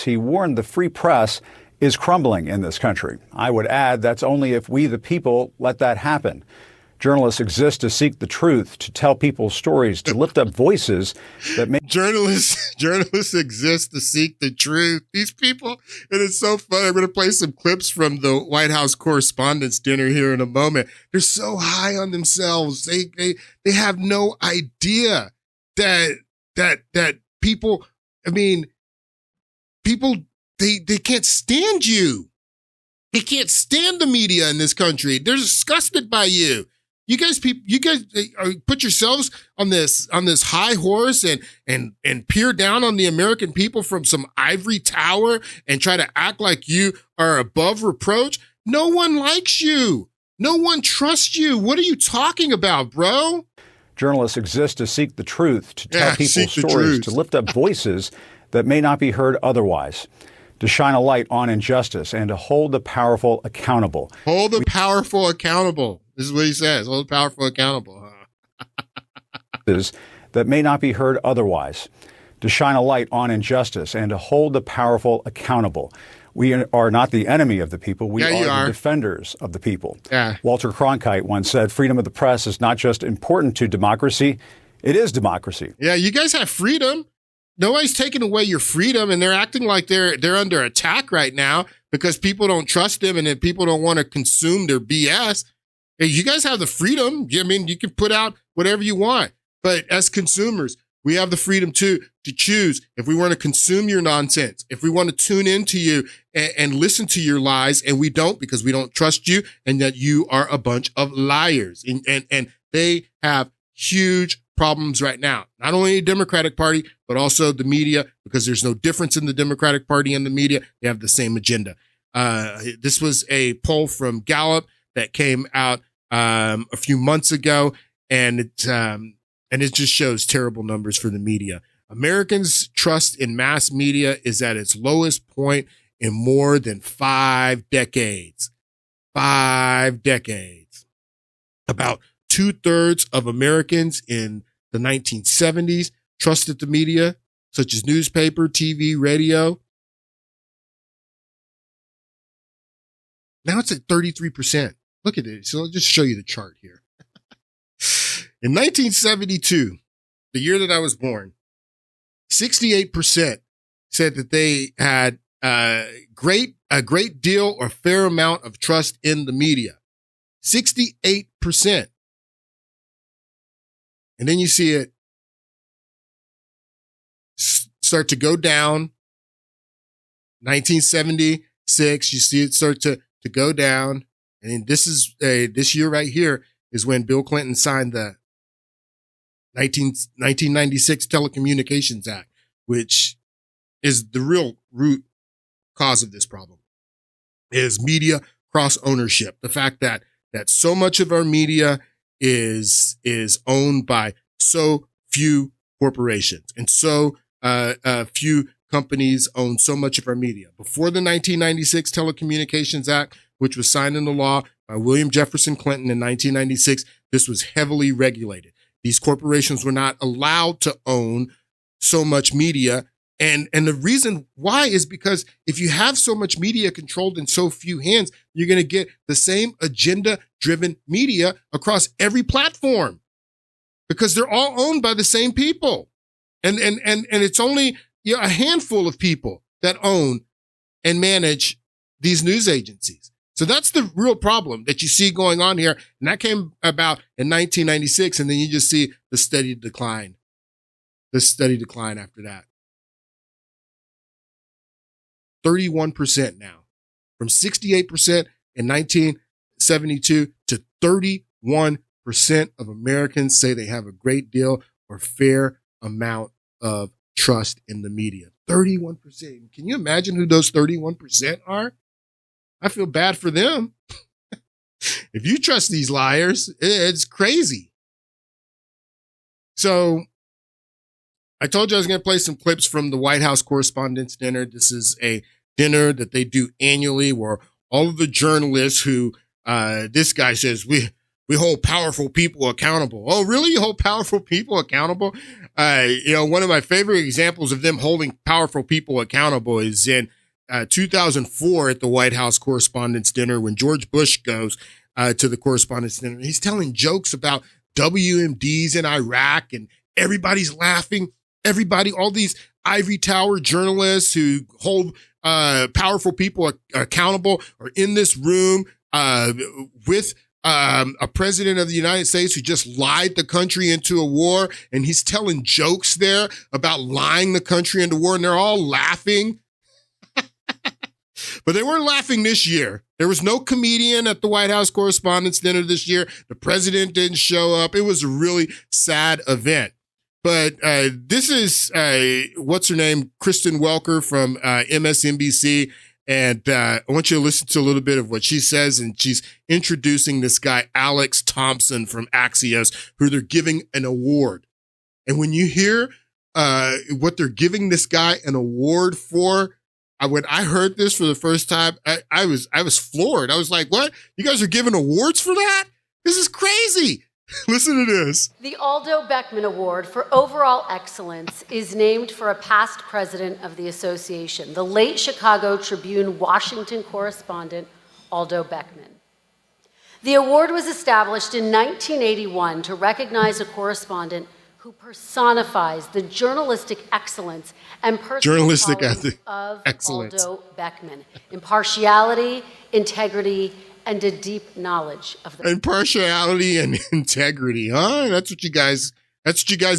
He warned the free press is crumbling in this country. I would add that's only if we the people let that happen. Journalists exist to seek the truth, to tell people stories, to lift up voices that make journalists exist to seek the truth. These people, and it's so fun. I'm going to play some clips from the White House Correspondents' Dinner here in a moment. They're so high on themselves. They have no idea that people. I mean, people they can't stand you. They can't stand the media in this country. They're disgusted by you. You guys put yourselves on this high horse and peer down on the American people from some ivory tower and try to act like you are above reproach. No one likes you. No one trusts you. What are you talking about, bro? Journalists exist to seek the truth, to tell people stories, to lift up voices that may not be heard otherwise, to shine a light on injustice, and to hold the powerful accountable. Hold the powerful accountable. This is what he says. Hold the powerful accountable. That may not be heard otherwise, to shine a light on injustice, and to hold the powerful accountable. We are not the enemy of the people. We are the defenders of the people. Yeah. Walter Cronkite once said, freedom of the press is not just important to democracy, it is democracy. Yeah, you guys have freedom. Nobody's taking away your freedom, and they're acting like they're under attack right now because people don't trust them and then people don't want to consume their BS. Hey, you guys have the freedom. I mean, you can put out whatever you want. But as consumers, we have the freedom to choose if we want to consume your nonsense, if we want to tune into you and listen to your lies, and we don't because we don't trust you and that you are a bunch of liars. And they have huge problems right now. Not only the Democratic Party, but also the media, because there's no difference in the Democratic Party and the media. They have the same agenda. This was a poll from Gallup that came out a few months ago, and it just shows terrible numbers for the media. Americans' trust in mass media is at its lowest point in more than 5 decades. 5 decades. About 2/3 of Americans in the 1970s trusted the media, such as newspaper, TV, radio. Now it's at 33%. Look at it. So I'll just show you the chart here. In 1972, the year that I was born, 68% said that they had a great deal or fair amount of trust in the media. 68%. And then you see it start to go down. 1976, you see it start to go down. And this is this year right here is when Bill Clinton signed the 1996 Telecommunications Act, which is the real root cause of this problem, is media cross ownership. The fact that so much of our media is owned by so few corporations and so few companies own so much of our media. Before the 1996 Telecommunications Act, which was signed into law by William Jefferson Clinton in 1996, this was heavily regulated. These corporations were not allowed to own so much media. And the reason why is because if you have so much media controlled in so few hands, you're going to get the same agenda-driven media across every platform because they're all owned by the same people. And it's only a handful of people that own and manage these news agencies. So that's the real problem that you see going on here. And that came about in 1996. And then you just see the steady decline after that. 31% now, from 68% in 1972 to 31% of Americans say they have a great deal or fair amount of trust in the media. 31%. Can you imagine who those 31% are? I feel bad for them. If you trust these liars, it's crazy. So I told you I was going to play some clips from the White House Correspondents' Dinner. This is a dinner that they do annually where all of the journalists who, this guy says, we hold powerful people accountable. Oh, really? You hold powerful people accountable? One of my favorite examples of them holding powerful people accountable is in 2004 at the White House Correspondents' Dinner when George Bush goes to the Correspondents' Dinner. He's telling jokes about WMDs in Iraq and everybody's laughing. Everybody, all these ivory tower journalists who hold powerful people accountable are in this room with a president of the United States who just lied the country into a war. And he's telling jokes there about lying the country into war. And they're all laughing. But they weren't laughing this year. There was no comedian at the White House Correspondents' Dinner this year. The president didn't show up. It was a really sad event. But this is, what's her name? Kristen Welker from MSNBC. And I want you to listen to a little bit of what she says. And she's introducing this guy, Alex Thompson from Axios, who they're giving an award. And when you hear what they're giving this guy an award for, when I heard this for the first time, I was floored. I was like, what? You guys are giving awards for that? This is crazy. Listen to this. The Aldo Beckman Award for Overall Excellence is named for a past president of the association, the late Chicago Tribune Washington correspondent, Aldo Beckman. The award was established in 1981 to recognize a correspondent who personifies the journalistic excellence and personal qualities of Aldo Beckman. Impartiality, integrity, and a deep knowledge of the impartiality and integrity, huh? That's what you guys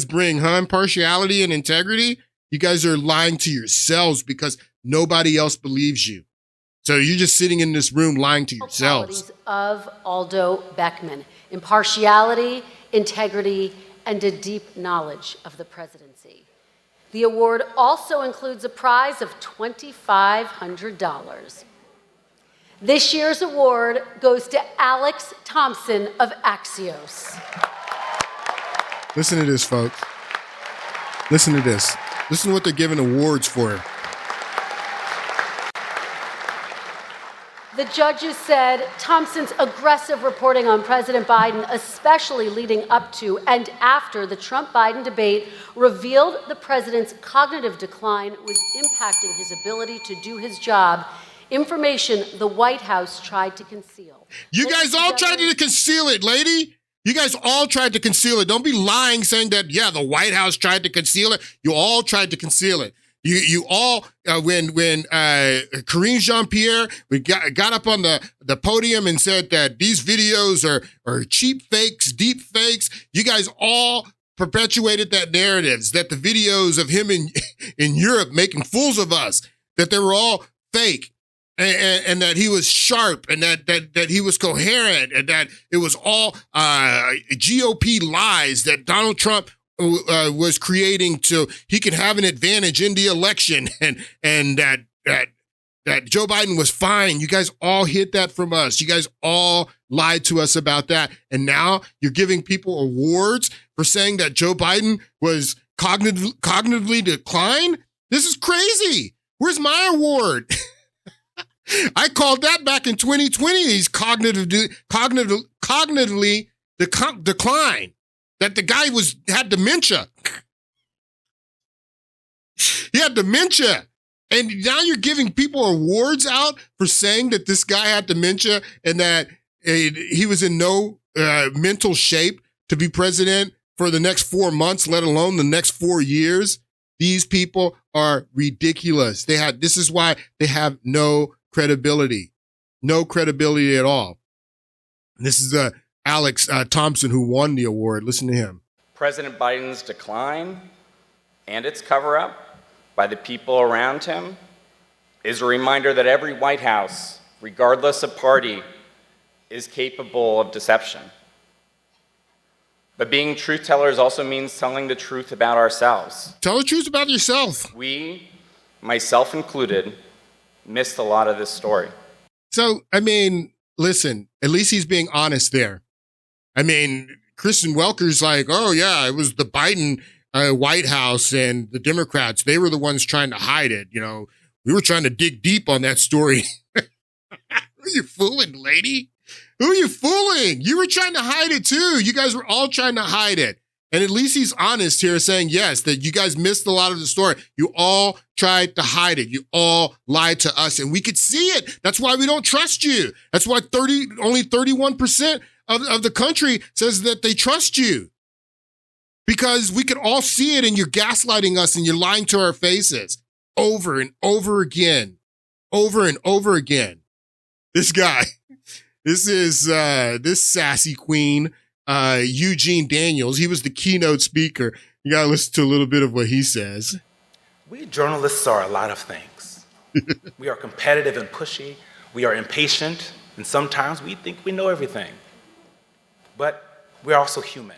bring, huh? Impartiality and integrity. You guys are lying to yourselves because nobody else believes you. So you're just sitting in this room lying to yourselves. Qualities of Aldo Beckman: impartiality, integrity, and a deep knowledge of the presidency. The award also includes a prize of $2,500. This year's award goes to Alex Thompson of Axios. Listen to this, folks. Listen to this. Listen to what they're giving awards for. The judges said Thompson's aggressive reporting on President Biden, especially leading up to and after the Trump-Biden debate, revealed the president's cognitive decline was impacting his ability to do his job. Information the White House tried to conceal. You guys all tried to conceal it, lady. You guys all tried to conceal it. Don't be lying saying that, yeah, the White House tried to conceal it. You all tried to conceal it. You all, when Karine Jean-Pierre got up on the podium and said that these videos are cheap fakes, deep fakes, you guys all perpetuated that narratives, that the videos of him in Europe making fools of us, that they were all fake. And that he was sharp, and that he was coherent, and that it was all GOP lies that Donald Trump was creating so he could have an advantage in the election, and that Joe Biden was fine. You guys all hid that from us. You guys all lied to us about that, and now you're giving people awards for saying that Joe Biden was cognitively declined. This is crazy. Where's my award? I called that back in 2020. He's cognitively decline. that the guy had dementia. He had dementia. And now you're giving people awards out for saying that this guy had dementia and that he was in no mental shape to be president for the next 4 months, let alone the next 4 years. These people are ridiculous. This is why they have no credibility at all. And this is Alex Thompson who won the award. Listen to him. President Biden's decline and its cover-up by the people around him is a reminder that every White House, regardless of party, is capable of deception. But being truth tellers also means telling the truth about ourselves. Tell the truth about yourself. We, myself included, missed a lot of this story. So, I mean, listen, at least he's being honest there. I mean, Kristen Welker's like, oh yeah, it was the Biden White House and the Democrats. They were the ones trying to hide it. You know, we were trying to dig deep on that story. Who are you fooling, lady? Who are you fooling? You were trying to hide it too. You guys were all trying to hide it. And at least he's honest here saying, yes, that you guys missed a lot of the story. You all tried to hide it. You all lied to us and we could see it. That's why we don't trust you. That's why only 31% of the country says that they trust you. Because we could all see it and you're gaslighting us and you're lying to our faces over and over again. Over and over again. This guy, this is this sassy queen, Eugene Daniels. He was the keynote speaker. You got to listen to a little bit of what he says. We journalists are a lot of things. We are competitive and pushy. We are impatient. And sometimes we think we know everything. But we're also human.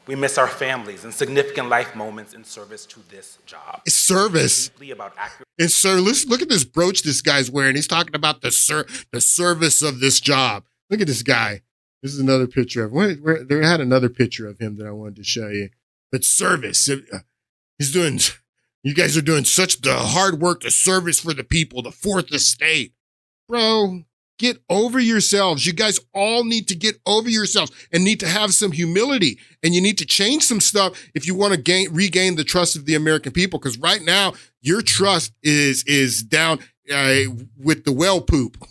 We miss our families and significant life moments in service to this job. Service. Deeply about accuracy. And sir, look at this brooch this guy's wearing. He's talking about the service of this job. Look at this guy. This is another picture of him. They had another picture of him that I wanted to show you. But service. He's doing, you guys are doing such the hard work, the service for the people, the fourth estate. Bro, get over yourselves. You guys all need to get over yourselves and need to have some humility. And you need to change some stuff if you want to regain the trust of the American people. Because right now, your trust is down with the well poop.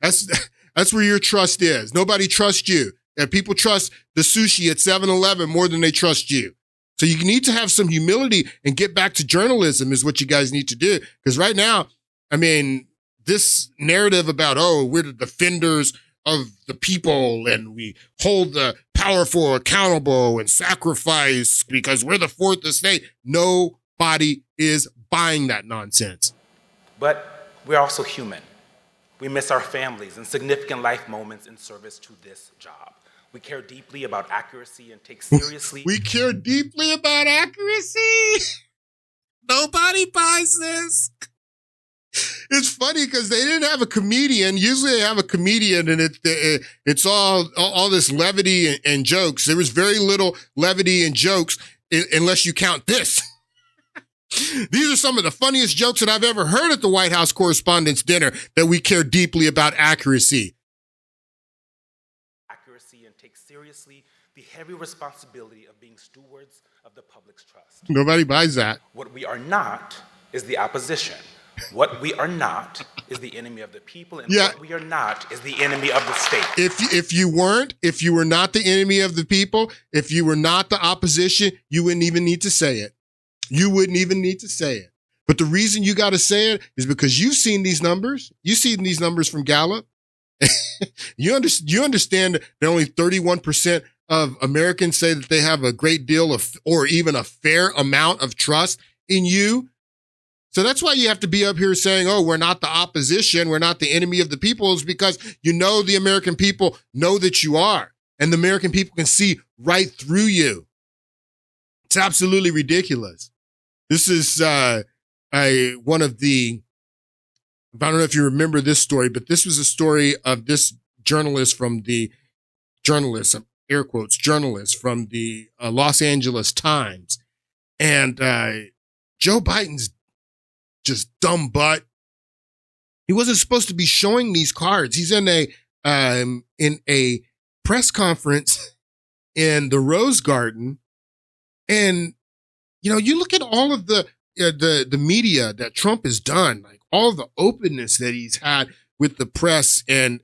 That's where your trust is. Nobody trusts you. And people trust the sushi at 7-Eleven more than they trust you. So you need to have some humility and get back to journalism is what you guys need to do. Because right now, I mean, this narrative about, oh, we're the defenders of the people and we hold the powerful accountable and sacrifice because we're the fourth estate. Nobody is buying that nonsense. But we're also human. We miss our families and significant life moments in service to this job. We care deeply about accuracy and take seriously. We care deeply about accuracy. Nobody buys this. It's funny because they didn't have a comedian. Usually they have a comedian and it's all this levity and jokes. There was very little levity and jokes unless you count this. These are some of the funniest jokes that I've ever heard at the White House Correspondents' Dinner, that we care deeply about accuracy. Accuracy and take seriously the heavy responsibility of being stewards of the public's trust. Nobody buys that. What we are not is the opposition. What we are not is the enemy of the people, and what we are not is the enemy of the state. If you were not the enemy of the people, if you were not the opposition, you wouldn't even need to say it. You wouldn't even need to say it. But the reason you got to say it is because you've seen these numbers. You've seen these numbers from Gallup. You understand that only 31% of Americans say that they have a great deal of, or even a fair amount of trust in you. So that's why you have to be up here saying, oh, we're not the opposition, we're not the enemy of the people, is because you know the American people know that you are. And the American people can see right through you. It's absolutely ridiculous. This is one of the, I don't know if you remember this story, but this was a story of this journalist from the, air quotes, journalist from the Los Angeles Times. And Joe Biden's just dumb butt. He wasn't supposed to be showing these cards. He's in a press conference in the Rose Garden, and you look at all of the media that Trump has done, like all the openness that he's had with the press, and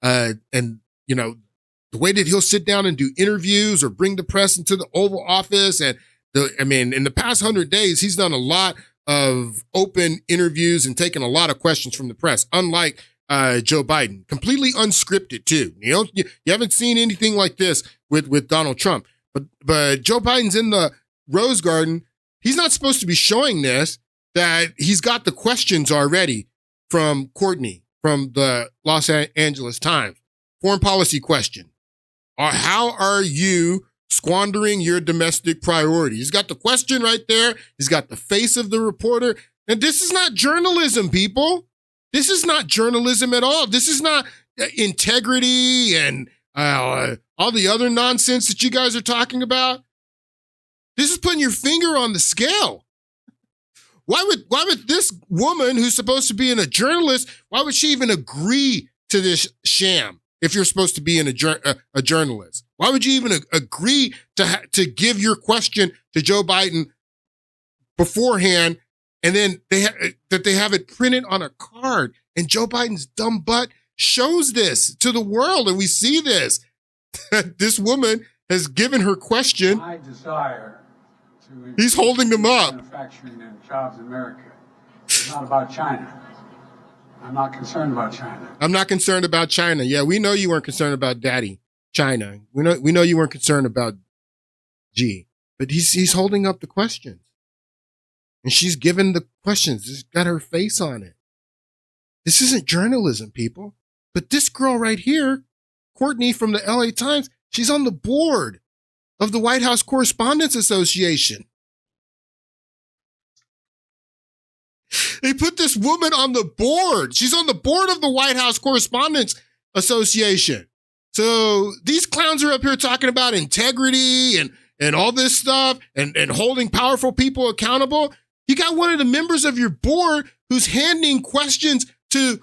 the way that he'll sit down and do interviews or bring the press into the Oval Office. And in the past 100 days, he's done a lot of open interviews and taken a lot of questions from the press, unlike Joe Biden, completely unscripted too. You haven't seen anything like this with Donald Trump, but Joe Biden's in the Rose Garden. He's not supposed to be showing this, that he's got the questions already from Courtney from the Los Angeles Times. Foreign policy question. How are you squandering your domestic priorities? He's got the question right there. He's got the face of the reporter. And this is not journalism, people. This is not journalism at all. This is not integrity and all the other nonsense that you guys are talking about. This is putting your finger on the scale. Why would this woman who's supposed to be a journalist, why would she even agree to this sham? If you're supposed to be a journalist, why would you even agree to give your question to Joe Biden beforehand, and then they have it printed on a card, and Joe Biden's dumb butt shows this to the world, and we see this. This woman has given her question. My desire to he's holding them up. Manufacturing and jobs in America. It's not about China. I'm not concerned about China. I'm not concerned about China. Yeah, we know you weren't concerned about Daddy China. We know you weren't concerned about G. But he's holding up the questions, and she's given the questions. She's got her face on it. This isn't journalism, people. But this girl right here, Courtney from the LA Times, she's on the board of the White House Correspondents Association. They put this woman on the board. She's on the board of the White House Correspondents Association. So these clowns are up here talking about integrity and all this stuff and holding powerful people accountable. You got one of the members of your board who's handing questions to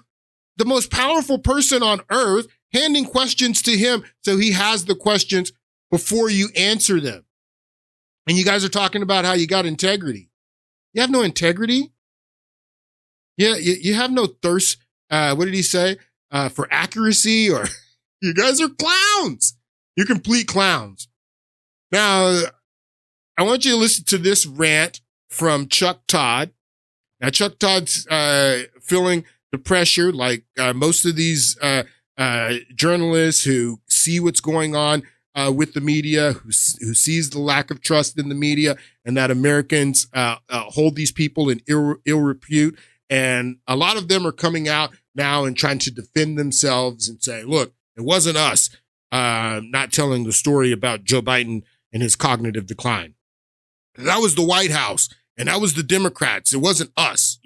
the most powerful person on earth, handing questions to him so he has the questions before you answer them. And you guys are talking about how you got integrity. You have no integrity. Yeah, you have no thirst. What did he say? For accuracy, or you guys are clowns. You're complete clowns. Now, I want you to listen to this rant from Chuck Todd. Now, Chuck Todd's feeling the pressure, like most of these journalists who see what's going on with the media, who sees the lack of trust in the media, and that Americans hold these people in ill repute. And a lot of them are coming out now and trying to defend themselves and say, look, it wasn't us not telling the story about Joe Biden and his cognitive decline. That was the White House, and that was the Democrats. It wasn't us,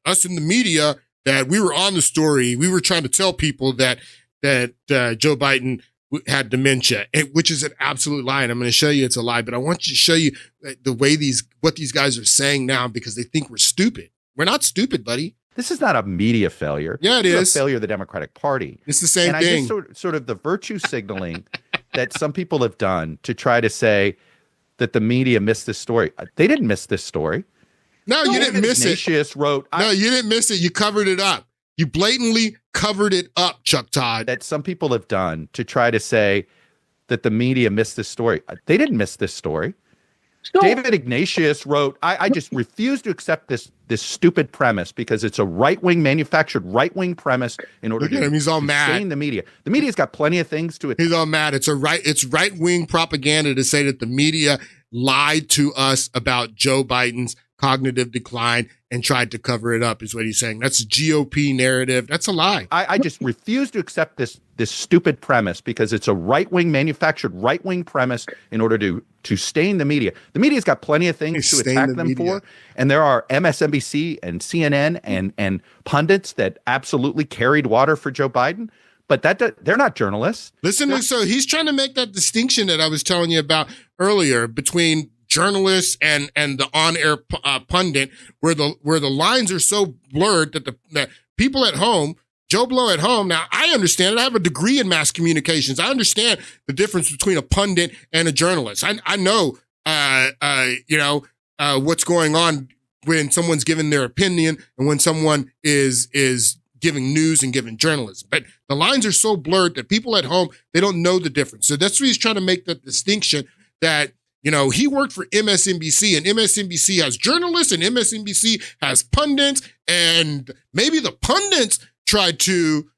us in the media, that we were on the story. We were trying to tell people that Joe Biden had dementia, which is an absolute lie. And I'm going to show you it's a lie, but I want you to show you the way what these guys are saying now, because they think we're stupid. We're not stupid, buddy. This is not a media failure. Yeah, it is is a failure of the Democratic Party. It's the same thing. I just sort of the virtue signaling that some people have done to try to say that the media missed this story. They didn't miss this story. No, you didn't miss Ignatius it. Wrote. No, you didn't miss it. You covered it up. You blatantly covered it up, Chuck Todd. That some people have done to try to say that the media missed this story. They didn't miss this story. No. David Ignatius wrote, I just refuse to accept this stupid premise because it's a manufactured right-wing premise in order to sustain the media. The media's got plenty of things to it. He's all mad. It's right-wing propaganda to say that the media lied to us about Joe Biden's cognitive decline and tried to cover it up, is what he's saying. That's a GOP narrative. That's a lie. I just refuse to accept this stupid premise because it's a manufactured right-wing premise in order to stain the media. The media's got plenty of things to attack them for. And there are MSNBC and CNN and pundits that absolutely carried water for Joe Biden. But they're not journalists. Listen, so he's trying to make that distinction that I was telling you about earlier between journalists and the on-air pundit, where the lines are so blurred that the people at home Joe Blow at home. Now, I understand it. I have a degree in mass communications. I understand the difference between a pundit and a journalist. I know, what's going on when someone's giving their opinion and when someone is giving news and giving journalism. But the lines are so blurred that people at home, they don't know the difference. So that's why he's trying to make that distinction that, he worked for MSNBC, and MSNBC has journalists and MSNBC has pundits, and maybe the pundits tried to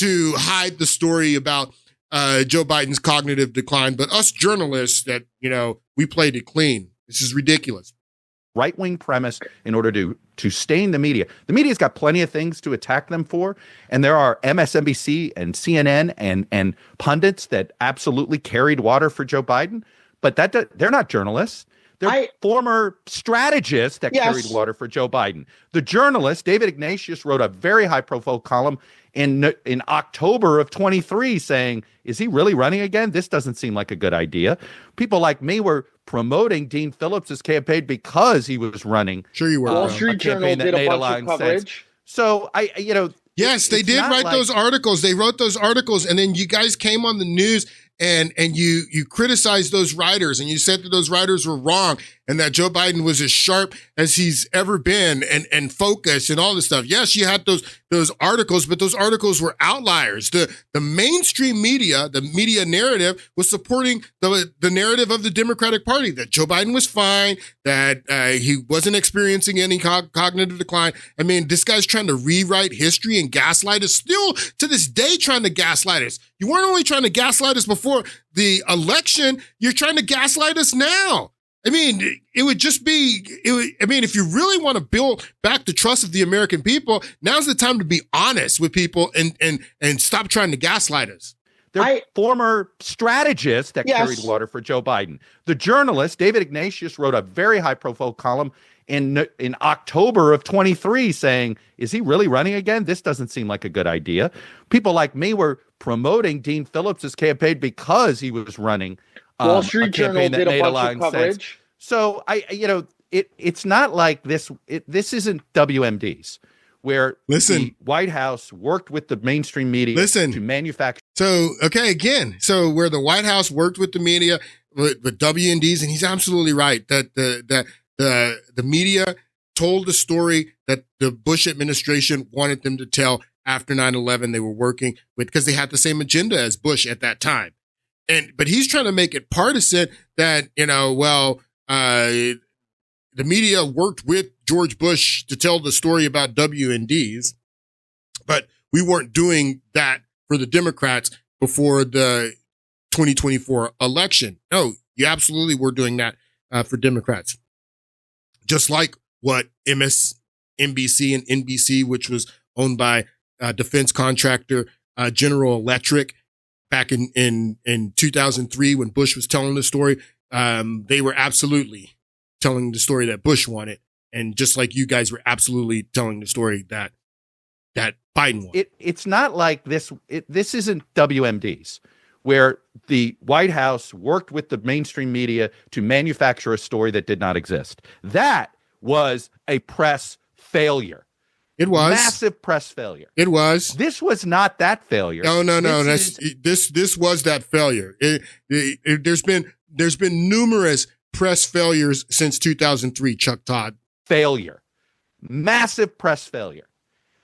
hide the story about Joe Biden's cognitive decline, but us journalists that, we played it clean. This is ridiculous. Right-wing premise in order to stain the media. The media's got plenty of things to attack them for, and there are MSNBC and CNN and pundits that absolutely carried water for Joe Biden, but they're not journalists. They're former strategists that carried water for Joe Biden. The journalist, David Ignatius, wrote a very high-profile column in October of 23 saying, is he really running again? This doesn't seem like a good idea. People like me were promoting Dean Phillips's campaign because he was running. Sure you were. Wall Street Journal did a bunch of coverage. So yes, they did write those articles. They wrote those articles, and then you guys came on the news and you criticized those writers, and you said that those writers were wrong and that Joe Biden was as sharp as he's ever been and focused and all this stuff. Yes, you had those articles, but those articles were outliers. The mainstream media, the media narrative, was supporting the narrative of the Democratic Party, that Joe Biden was fine, that he wasn't experiencing any cognitive decline. I mean, this guy's trying to rewrite history and gaslight us, still to this day trying to gaslight us. You weren't only trying to gaslight us before the election, you're trying to gaslight us now. I mean, if you really want to build back the trust of the American people, now's the time to be honest with people and stop trying to gaslight us. They're former strategists that carried water for Joe Biden. The journalist, David Ignatius, wrote a very high-profile column in October of 23 saying, is he really running again? This doesn't seem like a good idea. People like me were promoting Dean Phillips's campaign because he was running Wall Street Journal did a bunch of coverage. So it's not like this. This isn't WMDs where the White House worked with the mainstream media to manufacture. So where the White House worked with the media with WMDs, and he's absolutely right that the media told the story that the Bush administration wanted them to tell after 9/11. They were working with, because they had the same agenda as Bush at that time. But he's trying to make it partisan that, the media worked with George Bush to tell the story about WNDs, but we weren't doing that for the Democrats before the 2024 election. No, you absolutely were doing that for Democrats. Just like what MSNBC and NBC, which was owned by defense contractor General Electric, back in 2003, when Bush was telling the story, they were absolutely telling the story that Bush wanted. And just like you guys were absolutely telling the story that Biden wanted. It's not like this. This isn't WMDs where the White House worked with the mainstream media to manufacture a story that did not exist. That was a press failure. It was massive press failure. It was. This was not that failure. No. This was that failure. There's been numerous press failures since 2003. Chuck Todd. Failure, massive press failure.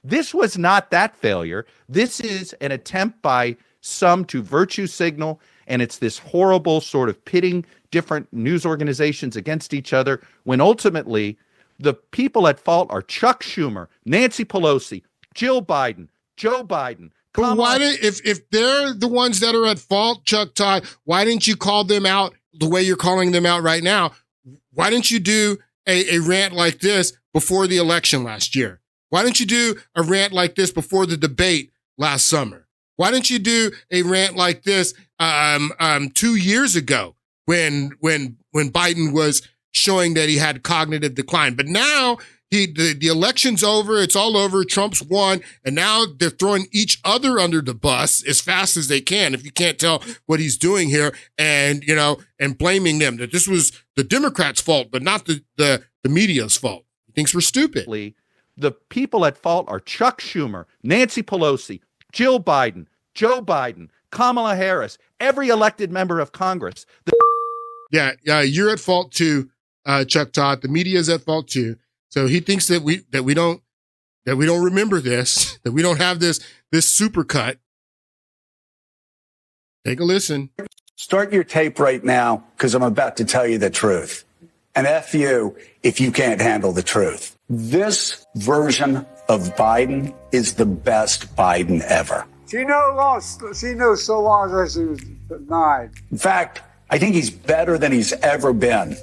This was not that failure. This is an attempt by some to virtue signal, and it's this horrible sort of pitting different news organizations against each other, when ultimately the people at fault are Chuck Schumer, Nancy Pelosi, Jill Biden, Joe Biden. If they're the ones that are at fault, Chuck Todd, why didn't you call them out the way you're calling them out right now? Why didn't you do a rant like this before the election last year? Why didn't you do a rant like this before the debate last summer? Why didn't you do a rant like this 2 years ago when Biden was showing that he had cognitive decline? But now the election's over. It's all over. Trump's won. And now they're throwing each other under the bus as fast as they can, if you can't tell what he's doing here, and blaming them that this was the Democrats' fault, but not the media's fault. He thinks we're stupid. The people at fault are Chuck Schumer, Nancy Pelosi, Jill Biden, Joe Biden, Kamala Harris, every elected member of Congress. Yeah, you're at fault too, Chuck Todd. The media is at fault too. So he thinks that we don't remember this, that we don't have this supercut. Take a listen. Start your tape right now, because I'm about to tell you the truth. And F you if you can't handle the truth. This version of Biden is the best Biden ever. She knows so long as she was denied. In fact, I think he's better than he's ever been.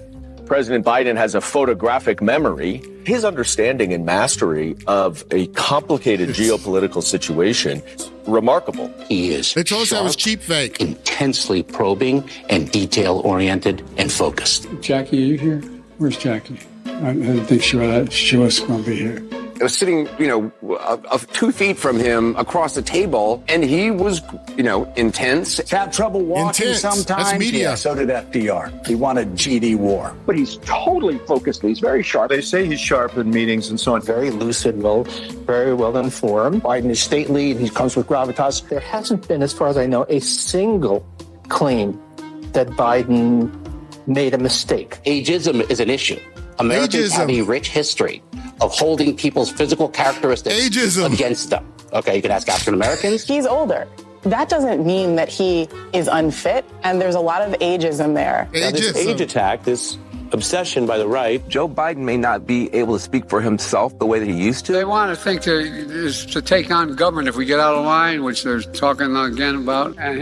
President Biden has a photographic memory. His understanding and mastery of a complicated geopolitical situation, remarkable. He is They told us that was cheap fake. Intensely probing and detail-oriented and focused. Jackie, are you here? Where's Jackie? I didn't think she was going to be here. I was sitting, 2 feet from him across the table, and he was, intense. Have trouble walking Intense. sometimes. That's media. Yeah, so did FDR. He wanted GD war. But he's totally focused. He's very sharp. They say he's sharp in meetings and so on. Very lucid, very well informed. Biden is stately, and he comes with gravitas. There hasn't been, as far as I know, a single claim that Biden made a mistake. Ageism is an issue. Americans have a rich history of holding people's physical characteristics against them. Okay, you can ask African Americans. He's older. That doesn't mean that he is unfit, and there's a lot of ageism there. Now, this age attack, this obsession by the right. Joe Biden may not be able to speak for himself the way that he used to. They want to think to take on government if we get out of line, which they're talking again about, and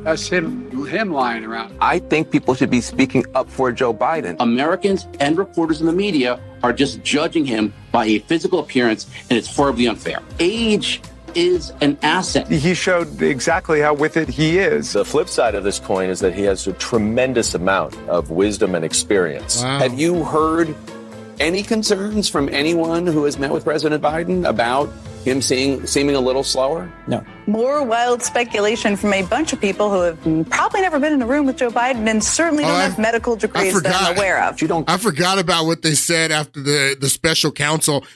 that's him lying around. I think people should be speaking up for Joe Biden. Americans and reporters in the media are just judging him by a physical appearance, and it's horribly unfair. Age is an asset. He showed exactly how with it he is. The flip side of this coin is that he has a tremendous amount of wisdom and experience. Wow. Have you heard any concerns from anyone who has met with President Biden about him seeming a little slower? No. More wild speculation from a bunch of people who have probably never been in a room with Joe Biden and certainly don't have medical degrees that I'm aware of. I forgot about what they said after the special counsel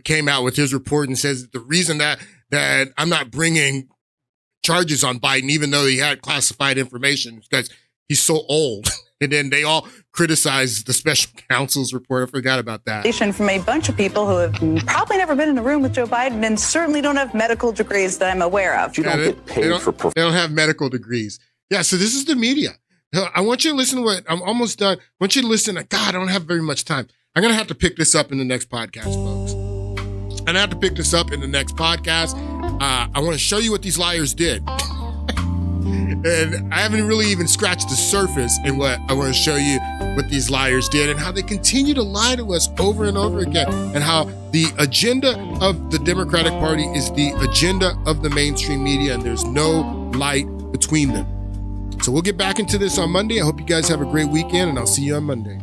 came out with his report and says that the reason that I'm not bringing charges on Biden, even though he had classified information, because he's so old. And then they all criticized the special counsel's report. I forgot about that. From a bunch of people who have probably never been in a room with Joe Biden and certainly don't have medical degrees that I'm aware of. You don't get paid for They don't have medical degrees. Yeah, so this is the media. I want you to listen to what I'm almost done. I want you to listen. God, I don't have very much time. I'm going to have to pick this up in the next podcast, folks. And I have to pick this up in the next podcast. I want to show you what these liars did. And I haven't really even scratched the surface in what I want to show you what these liars did and how they continue to lie to us over and over again, and how the agenda of the Democratic Party is the agenda of the mainstream media, and there's no light between them. So we'll get back into this on Monday. I hope you guys have a great weekend, and I'll see you on Monday.